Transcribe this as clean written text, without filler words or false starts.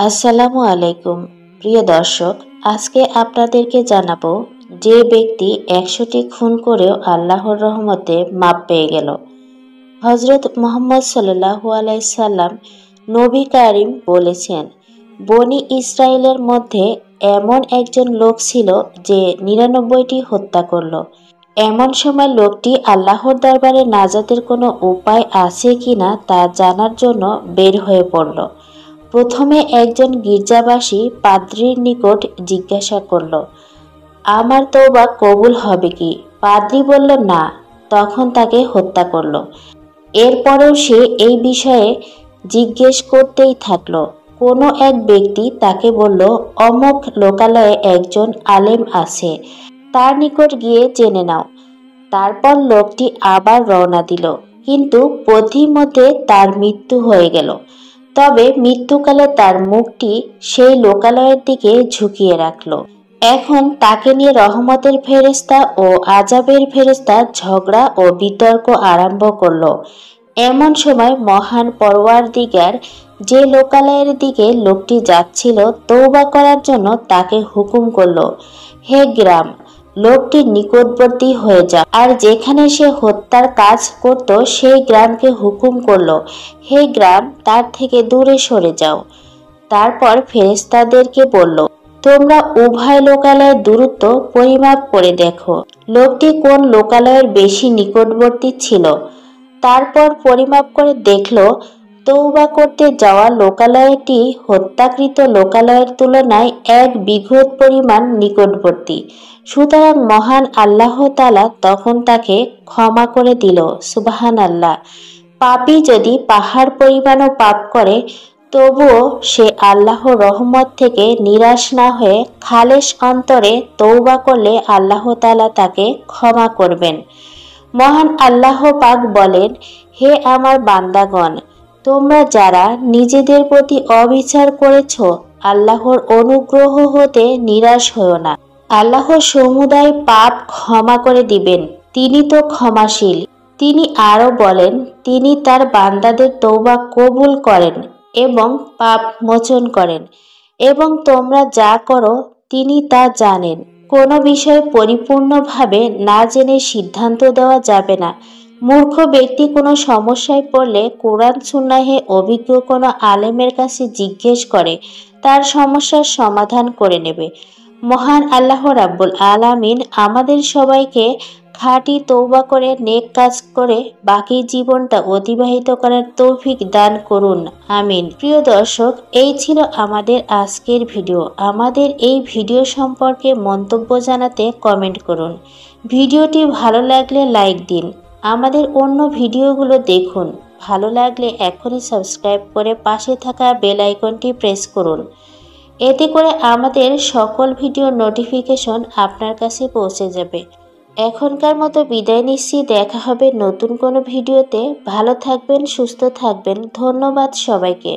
আসসালামু আলাইকুম প্রিয় দর্শক, আজকে আপনাদেরকে জানাবো যে ব্যক্তি 100টি খুন করেও আল্লাহর রহমতে মাপ পেয়ে গেল। হযরত মুহাম্মদ সাল্লাল্লাহু আলাইহি সাল্লাম নবী কারীম বলেছেন, বনী ইসরাইলের মধ্যে এমন একজন লোক ছিল যে 99টি হত্যা করল। এমন সময় লোকটি আল্লাহর দরবারে নাজাতের কোনো উপায় আছে কিনা তা জানার জন্য বের হয়ে পড়ল। প্রথমে একজন গির্জাবাসী পাদ্রীর নিকট জিজ্ঞাসা করল, আমার তওবা কবুল হবে কি? পাদ্রী বলল না। তখন তাকে হত্যা করল। এরপরেও সে এই বিষয়ে জিজ্ঞেস করতেই থাকলো। কোনো এক ব্যক্তি তাকে বলল, অমুক লোকালয়ে একজন আলেম আছে, তার নিকট গিয়ে জেনে নাও। তারপর লোকটি আবার রওনা দিল, কিন্তু পথিমধ্যে তার মৃত্যু হয়ে গেল। তবে মৃত্যুকালে তার মুখটি সেই লোকালয়ের দিকে ঝুঁকিয়ে রাখল। এখন তাকে নিয়ে রহমতের ফেরেশতা ও আযাবের ফেরেশতা ঝগড়া ও বিতর্ক আরম্ভ করল। এমন সময় মহান পরওয়ারদিগার যে লোকালয়ের দিকে লোকটি যাচ্ছিল তওবা করার জন্য তাকে হুকুম করল, হে গ্রাম, লোকটির নিকটবর্তী হয়ে যাও। আর যেখানে সে হত্যার কাজ করত সেই গ্রামকে হুকুম করল, হে গ্রাম, তার থেকে দূরে সরে যাও। তারপর ফেরেশতাদেরকে বলল, তোমরা উভয় লোকালয়ের দূরত্ব পরিমাপ করে দেখো, লোকটি কোন লোকালয়ের বেশি নিকটবর্তী ছিল। তারপর পরিমাপ করে দেখল, তওবা করতে যাওয়া লোকালয়টি হত্যাকৃত লোকালয়ের তুলনায় 1 বিঘত পরিমাণ নিকটবর্তী। সুতরাং মহান আল্লাহ তাআলা তখন তাকে ক্ষমা করে দিল। সুবহানাল্লাহ। পাপী যদি পাহাড় পরিমাণও পাপ করে তবুও সে আল্লাহর রহমত থেকে নিরাশ না হয়ে খালেস অন্তরে তওবা করলে আল্লাহ তাআলা তাকে ক্ষমা করবেন। মহান আল্লাহ পাক বলেন, হে আমার বান্দাগণ, তোমরা যারা নিজেদের প্রতি অবিচার করেছ, আল্লাহর অনুগ্রহ হতে নিরাশ হও না। আল্লাহ সমুদায় পাপ ক্ষমা করে দিবেন, তিনি তো ক্ষমাশীল। তিনি আরো বলেন, তিনি তার বান্দাদের তওবা কবুল করেন এবং পাপ মোচন করেন, এবং তোমরা যা করো তিনি তা জানেন। কোনো বিষয় পরিপূর্ণভাবে না জেনে সিদ্ধান্ত দেওয়া যাবে না। মূর্খ ব্যক্তি কোনো সমস্যায় পড়লে কোরআন সুন্নাহে অভিজ্ঞ কোনো আলেমের কাছে জিজ্ঞেস করে তার সমস্যার সমাধান করে নেবে। মহান আল্লাহ রাব্বুল আলামিন আমাদের সবাইকে খাঁটি তওবা করে নেক কাজ করে বাকি জীবনটা অতিবাহিত করার তৌফিক দান করুন, আমিন। প্রিয় দর্শক, এই ছিল আমাদের আজকের ভিডিও। আমাদের এই ভিডিও সম্পর্কে মন্তব্য জানাতে কমেন্ট করুন। ভিডিওটি ভালো লাগলে লাইক দিন। আমাদের অন্য ভিডিওগুলো দেখুন। ভালো লাগলে এখনই সাবস্ক্রাইব করে পাশে থাকা বেল আইকনটি প্রেস করুন। এতে করে আমাদের সকল ভিডিও নোটিফিকেশন আপনার কাছে পৌঁছে যাবে। এখনকার মতো বিদায় নিচ্ছি। দেখা হবে নতুন কোনো ভিডিওতে। ভালো থাকবেন, সুস্থ থাকবেন। ধন্যবাদ সবাইকে।